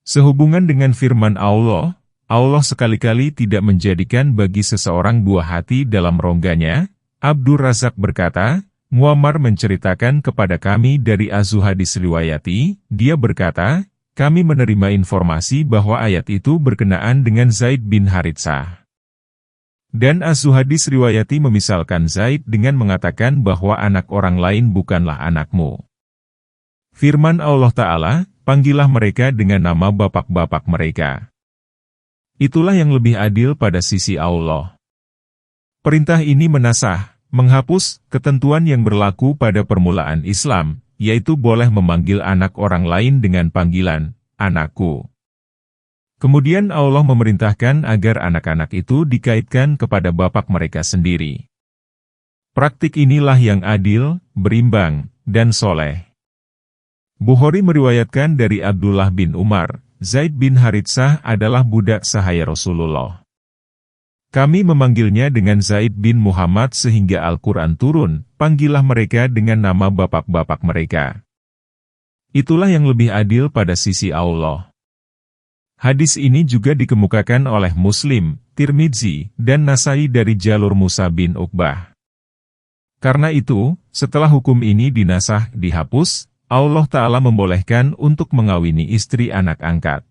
Sehubungan dengan firman Allah, Allah sekali-kali tidak menjadikan bagi seseorang dua hati dalam rongganya. Abdur Razak berkata, Muammar menceritakan kepada kami dari Az-Zuhadis riwayati, dia berkata, kami menerima informasi bahwa ayat itu berkenaan dengan Zaid bin Haritsah. Dan Az-Zuhadis riwayati memisalkan Zaid dengan mengatakan bahwa anak orang lain bukanlah anakmu. Firman Allah Ta'ala, panggillah mereka dengan nama bapak-bapak mereka. Itulah yang lebih adil pada sisi Allah. Perintah ini menasah, menghapus ketentuan yang berlaku pada permulaan Islam, yaitu boleh memanggil anak orang lain dengan panggilan, anakku. Kemudian Allah memerintahkan agar anak-anak itu dikaitkan kepada bapak mereka sendiri. Praktik inilah yang adil, berimbang, dan soleh. Bukhari meriwayatkan dari Abdullah bin Umar, Zaid bin Haritsah adalah budak sahaya Rasulullah. Kami memanggilnya dengan Zaid bin Muhammad sehingga Al-Quran turun, panggillah mereka dengan nama bapak-bapak mereka. Itulah yang lebih adil pada sisi Allah. Hadis ini juga dikemukakan oleh Muslim, Tirmidzi, dan Nasai dari jalur Musa bin Uqbah. Karena itu, setelah hukum ini dinasah, dihapus, Allah Ta'ala membolehkan untuk mengawini istri anak angkat.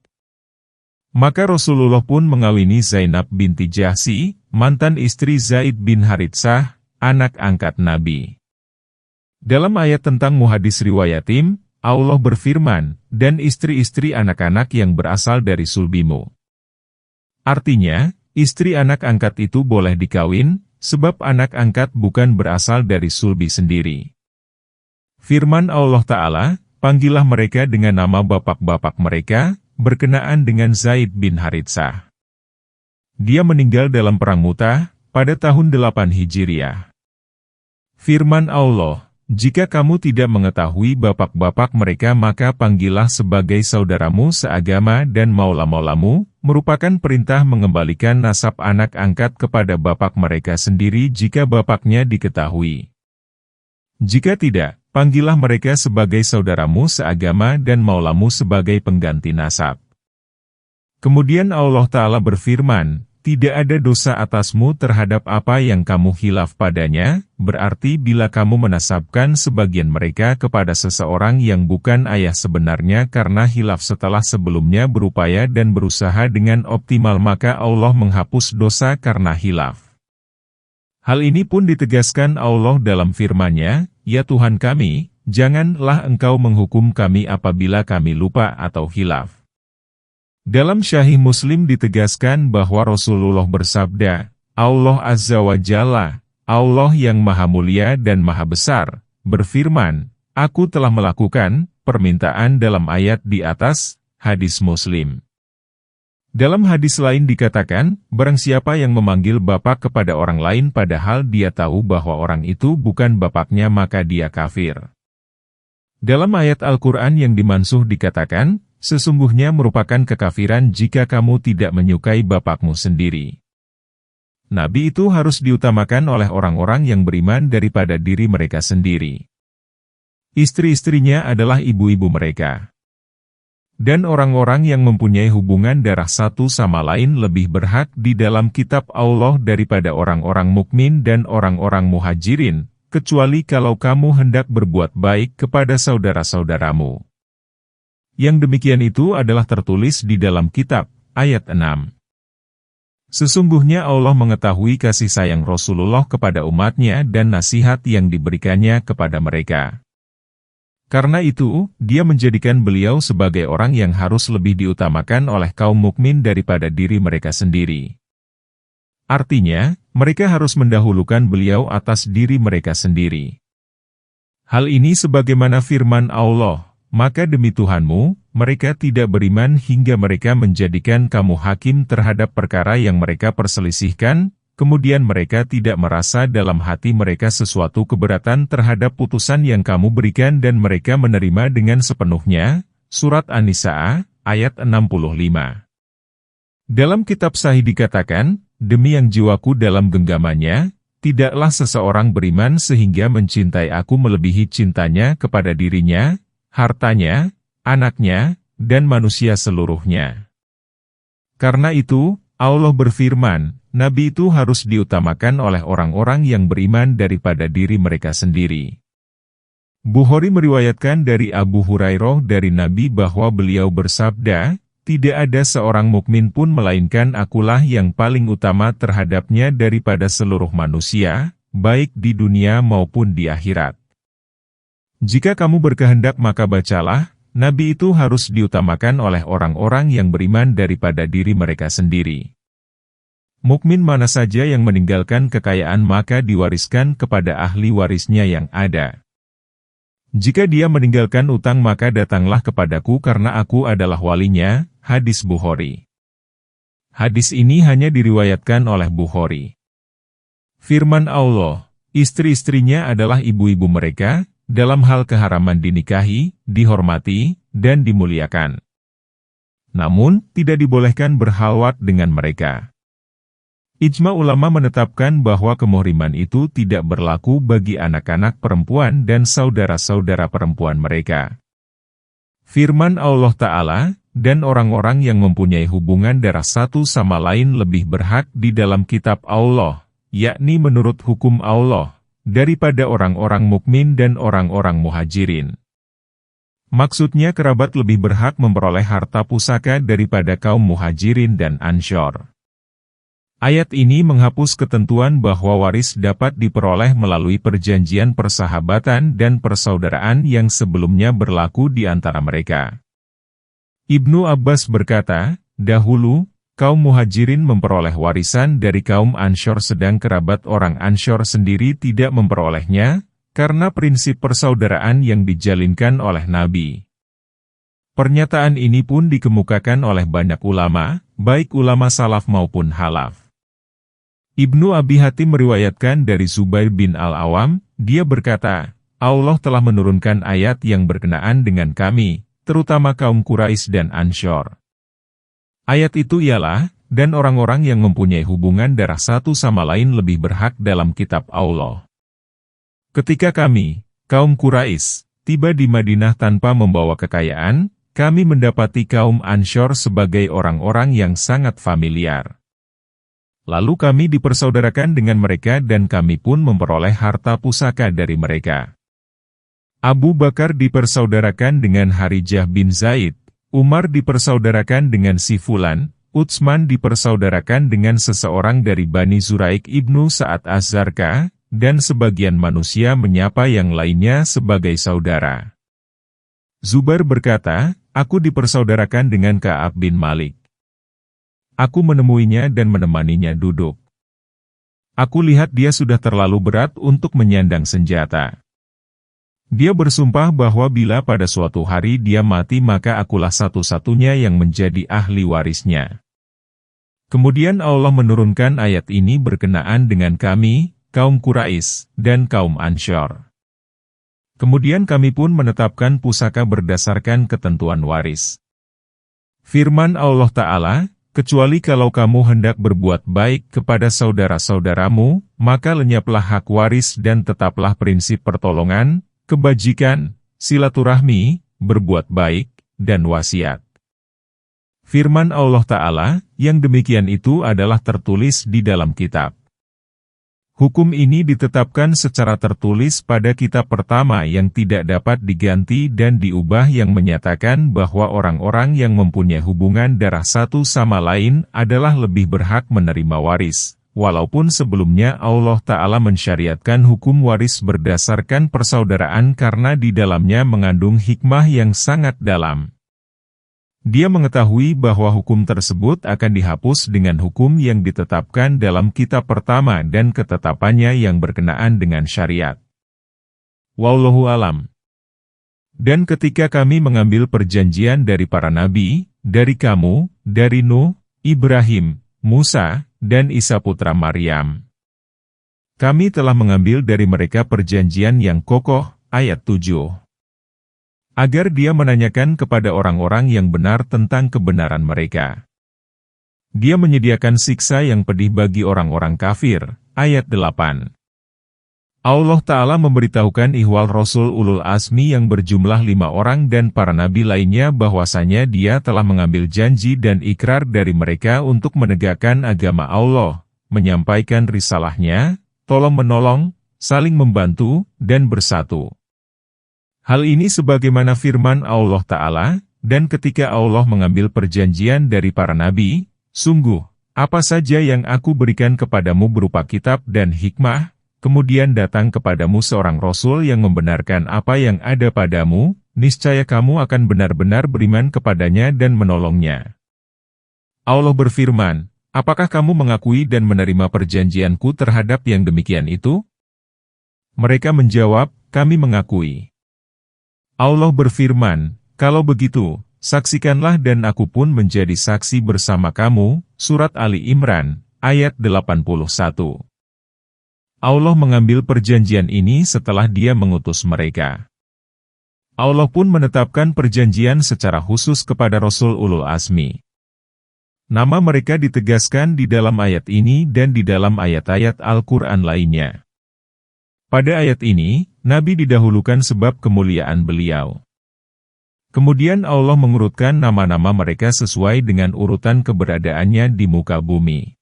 Maka Rasulullah pun mengawini Zainab binti Jahsy, mantan istri Zaid bin Haritsah, anak angkat Nabi. Dalam ayat tentang muhadis riwayatim, Allah berfirman, dan istri-istri anak-anak yang berasal dari sulbimu. Artinya, istri anak angkat itu boleh dikawin, sebab anak angkat bukan berasal dari sulbi sendiri. Firman Allah Ta'ala, panggillah mereka dengan nama bapak-bapak mereka, berkenaan dengan Zaid bin Haritsah. Dia meninggal dalam perang Mu'tah, pada tahun 8 Hijriah. Firman Allah, jika kamu tidak mengetahui bapak-bapak mereka maka panggillah sebagai saudaramu seagama dan maula-maulamu, merupakan perintah mengembalikan nasab anak angkat kepada bapak mereka sendiri jika bapaknya diketahui. Jika tidak, panggillah mereka sebagai saudaramu seagama dan maulamu sebagai pengganti nasab. Kemudian Allah Ta'ala berfirman, tidak ada dosa atasmu terhadap apa yang kamu khilaf padanya, berarti bila kamu menasabkan sebagian mereka kepada seseorang yang bukan ayah sebenarnya karena khilaf setelah sebelumnya berupaya dan berusaha dengan optimal maka Allah menghapus dosa karena khilaf. Hal ini pun ditegaskan Allah dalam firman-Nya, ya Tuhan kami, janganlah Engkau menghukum kami apabila kami lupa atau khilaf. Dalam Sahih Muslim ditegaskan bahwa Rasulullah bersabda, Allah Azza wa Jalla, Allah yang Maha Mulia dan Maha Besar, berfirman, Aku telah melakukan permintaan dalam ayat di atas, hadis Muslim. Dalam hadis lain dikatakan, barang siapa yang memanggil bapak kepada orang lain padahal dia tahu bahwa orang itu bukan bapaknya maka dia kafir. Dalam ayat Al-Quran yang dimansuh dikatakan, sesungguhnya merupakan kekafiran jika kamu tidak menyukai bapakmu sendiri. Nabi itu harus diutamakan oleh orang-orang yang beriman daripada diri mereka sendiri. Istri-istrinya adalah ibu-ibu mereka. Dan orang-orang yang mempunyai hubungan darah satu sama lain lebih berhak di dalam kitab Allah daripada orang-orang mukmin dan orang-orang muhajirin, kecuali kalau kamu hendak berbuat baik kepada saudara-saudaramu. Yang demikian itu adalah tertulis di dalam kitab, ayat 6. Sesungguhnya Allah mengetahui kasih sayang Rasulullah kepada umatnya dan nasihat yang diberikannya kepada mereka. Karena itu, dia menjadikan beliau sebagai orang yang harus lebih diutamakan oleh kaum mukmin daripada diri mereka sendiri. Artinya, mereka harus mendahulukan beliau atas diri mereka sendiri. Hal ini sebagaimana firman Allah, maka demi Tuhanmu, mereka tidak beriman hingga mereka menjadikan kamu hakim terhadap perkara yang mereka perselisihkan, kemudian mereka tidak merasa dalam hati mereka sesuatu keberatan terhadap putusan yang kamu berikan dan mereka menerima dengan sepenuhnya. Surat An-Nisa, ayat 65. Dalam kitab Sahih dikatakan, demi yang jiwaku dalam genggamannya, tidaklah seseorang beriman sehingga mencintai aku melebihi cintanya kepada dirinya, hartanya, anaknya, dan manusia seluruhnya. Karena itu, Allah berfirman, Nabi itu harus diutamakan oleh orang-orang yang beriman daripada diri mereka sendiri. Bukhari meriwayatkan dari Abu Hurairah dari Nabi bahwa beliau bersabda, tidak ada seorang mukmin pun melainkan akulah yang paling utama terhadapnya daripada seluruh manusia, baik di dunia maupun di akhirat. Jika kamu berkehendak maka bacalah, Nabi itu harus diutamakan oleh orang-orang yang beriman daripada diri mereka sendiri. Mukmin mana saja yang meninggalkan kekayaan maka diwariskan kepada ahli warisnya yang ada. Jika dia meninggalkan utang maka datanglah kepadaku karena aku adalah walinya, hadis Bukhari. Hadis ini hanya diriwayatkan oleh Bukhari. Firman Allah, istri-istrinya adalah ibu-ibu mereka, dalam hal keharaman dinikahi, dihormati, dan dimuliakan. Namun, tidak dibolehkan berhalwat dengan mereka. Ijma ulama menetapkan bahwa kemuhriman itu tidak berlaku bagi anak-anak perempuan dan saudara-saudara perempuan mereka. Firman Allah Ta'ala, dan orang-orang yang mempunyai hubungan darah satu sama lain lebih berhak di dalam kitab Allah, yakni menurut hukum Allah, daripada orang-orang mukmin dan orang-orang muhajirin. Maksudnya kerabat lebih berhak memperoleh harta pusaka daripada kaum muhajirin dan Ansyar. Ayat ini menghapus ketentuan bahwa waris dapat diperoleh melalui perjanjian persahabatan dan persaudaraan yang sebelumnya berlaku di antara mereka. Ibnu Abbas berkata, dahulu, kaum muhajirin memperoleh warisan dari kaum Ansyar sedang kerabat orang Ansyar sendiri tidak memperolehnya, karena prinsip persaudaraan yang dijalinkan oleh Nabi. Pernyataan ini pun dikemukakan oleh banyak ulama, baik ulama salaf maupun halaf. Ibnu Abi Hatim meriwayatkan dari Zubair bin Al-Awam, dia berkata, Allah telah menurunkan ayat yang berkenaan dengan kami, terutama kaum Quraisy dan Ansyar. Ayat itu ialah, dan orang-orang yang mempunyai hubungan darah satu sama lain lebih berhak dalam kitab Allah. Ketika kami, kaum Quraisy, tiba di Madinah tanpa membawa kekayaan, kami mendapati kaum Ansyar sebagai orang-orang yang sangat familiar. Lalu kami dipersaudarakan dengan mereka dan kami pun memperoleh harta pusaka dari mereka. Abu Bakar dipersaudarakan dengan Harijah bin Zaid, Umar dipersaudarakan dengan si Fulan, Utsman dipersaudarakan dengan seseorang dari Bani Zuraik ibnu Sa'ad Az-Zarqa, dan sebagian manusia menyapa yang lainnya sebagai saudara. Zubair berkata, aku dipersaudarakan dengan Ka'ab bin Malik. Aku menemuinya dan menemaninya duduk. Aku lihat dia sudah terlalu berat untuk menyandang senjata. Dia bersumpah bahwa bila pada suatu hari dia mati maka akulah satu-satunya yang menjadi ahli warisnya. Kemudian Allah menurunkan ayat ini berkenaan dengan kami, kaum Quraisy, dan kaum Ansyar. Kemudian kami pun menetapkan pusaka berdasarkan ketentuan waris. Firman Allah Ta'ala, kecuali kalau kamu hendak berbuat baik kepada saudara-saudaramu, maka lenyaplah hak waris dan tetaplah prinsip pertolongan, kebajikan, silaturahmi, berbuat baik, dan wasiat. Firman Allah Ta'ala, yang demikian itu adalah tertulis di dalam kitab. Hukum ini ditetapkan secara tertulis pada kitab pertama yang tidak dapat diganti dan diubah yang menyatakan bahwa orang-orang yang mempunyai hubungan darah satu sama lain adalah lebih berhak menerima waris, walaupun sebelumnya Allah Ta'ala mensyariatkan hukum waris berdasarkan persaudaraan karena di dalamnya mengandung hikmah yang sangat dalam. Dia mengetahui bahwa hukum tersebut akan dihapus dengan hukum yang ditetapkan dalam kitab pertama dan ketetapannya yang berkenaan dengan syariat. Wallahu alam. Dan ketika kami mengambil perjanjian dari para nabi, dari kamu, dari Nuh, Ibrahim, Musa, dan Isa putra Maryam. Kami telah mengambil dari mereka perjanjian yang kokoh, ayat 7. Agar dia menanyakan kepada orang-orang yang benar tentang kebenaran mereka. Dia menyediakan siksa yang pedih bagi orang-orang kafir, ayat 8. Allah Ta'ala memberitahukan ihwal Rasul Ulul Azmi yang berjumlah 5 orang dan para nabi lainnya bahwasanya dia telah mengambil janji dan ikrar dari mereka untuk menegakkan agama Allah, menyampaikan risalahnya, tolong-menolong, saling membantu, dan bersatu. Hal ini sebagaimana firman Allah Ta'ala, dan ketika Allah mengambil perjanjian dari para nabi, sungguh, apa saja yang aku berikan kepadamu berupa kitab dan hikmah, kemudian datang kepadamu seorang Rasul yang membenarkan apa yang ada padamu, niscaya kamu akan benar-benar beriman kepadanya dan menolongnya. Allah berfirman, apakah kamu mengakui dan menerima perjanjianku terhadap yang demikian itu? Mereka menjawab, kami mengakui. Allah berfirman, kalau begitu, Saksikanlah dan aku pun menjadi saksi bersama kamu. Surat Ali Imran, ayat 81. Allah mengambil perjanjian ini setelah Dia mengutus mereka. Allah pun menetapkan perjanjian secara khusus kepada Rasul Ulul Azmi. Nama mereka ditegaskan di dalam ayat ini dan di dalam ayat-ayat Al-Quran lainnya. Pada ayat ini, Nabi didahulukan sebab kemuliaan beliau. Kemudian Allah mengurutkan nama-nama mereka sesuai dengan urutan keberadaannya di muka bumi.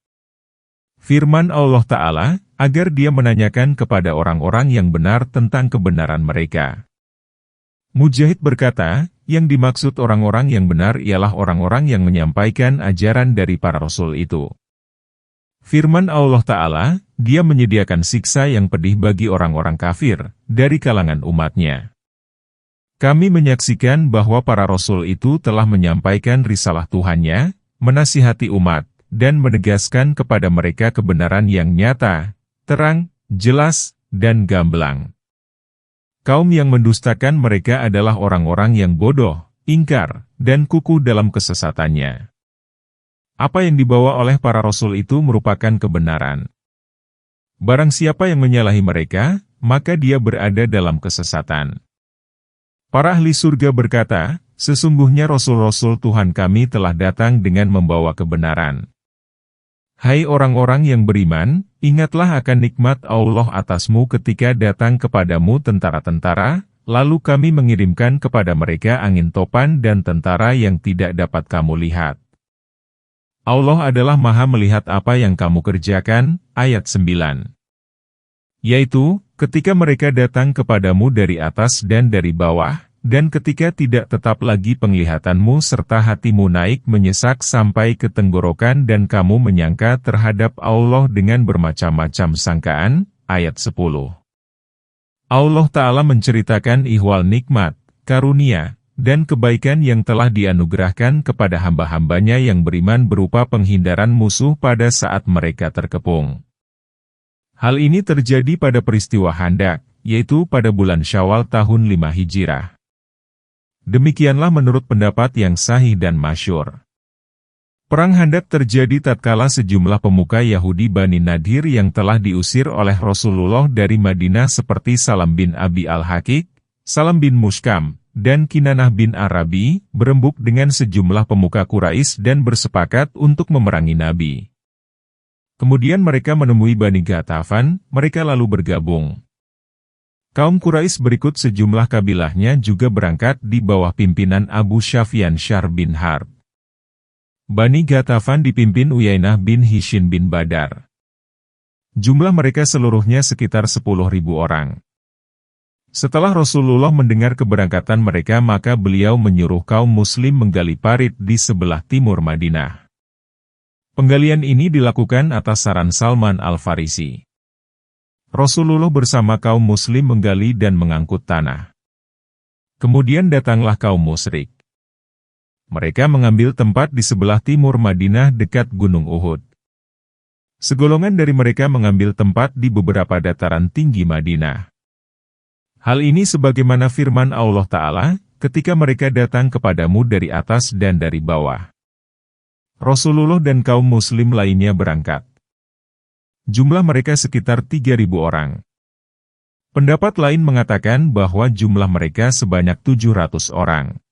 Firman Allah Ta'ala, agar Dia menanyakan kepada orang-orang yang benar tentang kebenaran mereka. Mujahid berkata, yang dimaksud orang-orang yang benar ialah orang-orang yang menyampaikan ajaran dari para rasul itu. Firman Allah Ta'ala, Dia menyediakan siksa yang pedih bagi orang-orang kafir, dari kalangan umatnya. Kami menyaksikan bahwa para rasul itu telah menyampaikan risalah Tuhannya, menasihati umat, dan menegaskan kepada mereka kebenaran yang nyata, terang, jelas, dan gamblang. Kaum yang mendustakan mereka adalah orang-orang yang bodoh, ingkar, dan kukuh dalam kesesatannya. Apa yang dibawa oleh para rasul itu merupakan kebenaran. Barang siapa yang menyalahi mereka, maka dia berada dalam kesesatan. Para ahli surga berkata, sesungguhnya rasul-rasul Tuhan kami telah datang dengan membawa kebenaran. Hai orang-orang yang beriman, ingatlah akan nikmat Allah atasmu ketika datang kepadamu tentara-tentara, lalu kami mengirimkan kepada mereka angin topan dan tentara yang tidak dapat kamu lihat. Allah adalah Maha melihat apa yang kamu kerjakan, ayat 9. Yaitu, ketika mereka datang kepadamu dari atas dan dari bawah, dan ketika tidak tetap lagi penglihatanmu serta hatimu naik menyesak sampai ke tenggorokan dan kamu menyangka terhadap Allah dengan bermacam-macam sangkaan, ayat 10. Allah Ta'ala menceritakan ihwal nikmat, karunia, dan kebaikan yang telah dianugerahkan kepada hamba-hambanya yang beriman berupa penghindaran musuh pada saat mereka terkepung. Hal ini terjadi pada peristiwa Handak, yaitu pada bulan Syawal tahun 5 Hijrah. Demikianlah menurut pendapat yang sahih dan masyhur. Perang Handak terjadi tatkala sejumlah pemuka Yahudi Bani Nadir yang telah diusir oleh Rasulullah dari Madinah seperti Salam bin Abi Al-Hakik, Salam bin Mushkam, dan Kinanah bin Arabi, berembuk dengan sejumlah pemuka Quraisy dan bersepakat untuk memerangi Nabi. Kemudian mereka menemui Bani Ghatafan, mereka lalu bergabung. Kaum Quraisy berikut sejumlah kabilahnya juga berangkat di bawah pimpinan Abu Sufyan Syar bin Harb. Bani Ghatafan dipimpin Uyainah bin Hishin bin Badar. Jumlah mereka seluruhnya sekitar 10.000 orang. Setelah Rasulullah mendengar keberangkatan mereka maka beliau menyuruh kaum muslim menggali parit di sebelah timur Madinah. Penggalian ini dilakukan atas saran Salman Al-Farisi. Rasulullah bersama kaum muslim menggali dan mengangkut tanah. Kemudian datanglah kaum musyrik. Mereka mengambil tempat di sebelah timur Madinah dekat Gunung Uhud. Segolongan dari mereka mengambil tempat di beberapa dataran tinggi Madinah. Hal ini sebagaimana firman Allah Ta'ala, ketika mereka datang kepadamu dari atas dan dari bawah. Rasulullah dan kaum muslim lainnya berangkat. Jumlah mereka sekitar 3.000 orang. Pendapat lain mengatakan bahwa jumlah mereka sebanyak 700 orang.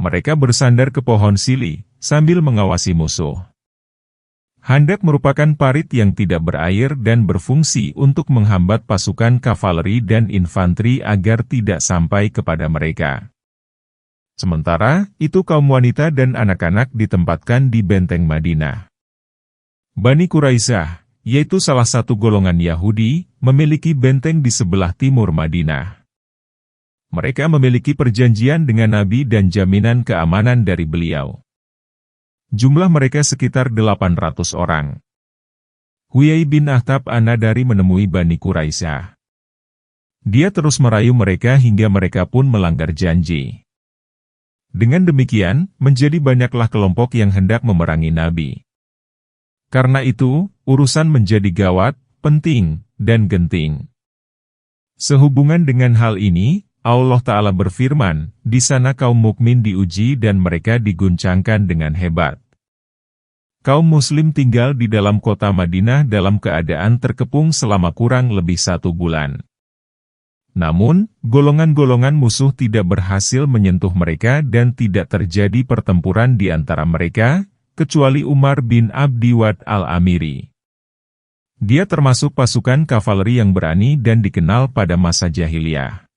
Mereka bersandar ke pohon sili, sambil mengawasi musuh. Handak merupakan parit yang tidak berair dan berfungsi untuk menghambat pasukan kavaleri dan infanteri agar tidak sampai kepada mereka. Sementara itu kaum wanita dan anak-anak ditempatkan di benteng Madinah. Bani Quraisyah, yaitu salah satu golongan Yahudi, memiliki benteng di sebelah timur Madinah. Mereka memiliki perjanjian dengan Nabi dan jaminan keamanan dari beliau. Jumlah mereka sekitar 800 orang. Huyai bin Akhtab An-Nadari menemui Bani Quraisyah. Dia terus merayu mereka hingga mereka pun melanggar janji. Dengan demikian, menjadi banyaklah kelompok yang hendak memerangi Nabi. Karena itu, urusan menjadi gawat, penting, dan genting. Sehubungan dengan hal ini, Allah Ta'ala berfirman, di sana kaum mukmin diuji dan mereka diguncangkan dengan hebat. Kaum muslim tinggal di dalam kota Madinah dalam keadaan terkepung selama kurang lebih 1 bulan. Namun, golongan-golongan musuh tidak berhasil menyentuh mereka dan tidak terjadi pertempuran di antara mereka, kecuali Umar bin Abdi Wad al-Amiri. Dia termasuk pasukan kavaleri yang berani dan dikenal pada masa jahiliyah.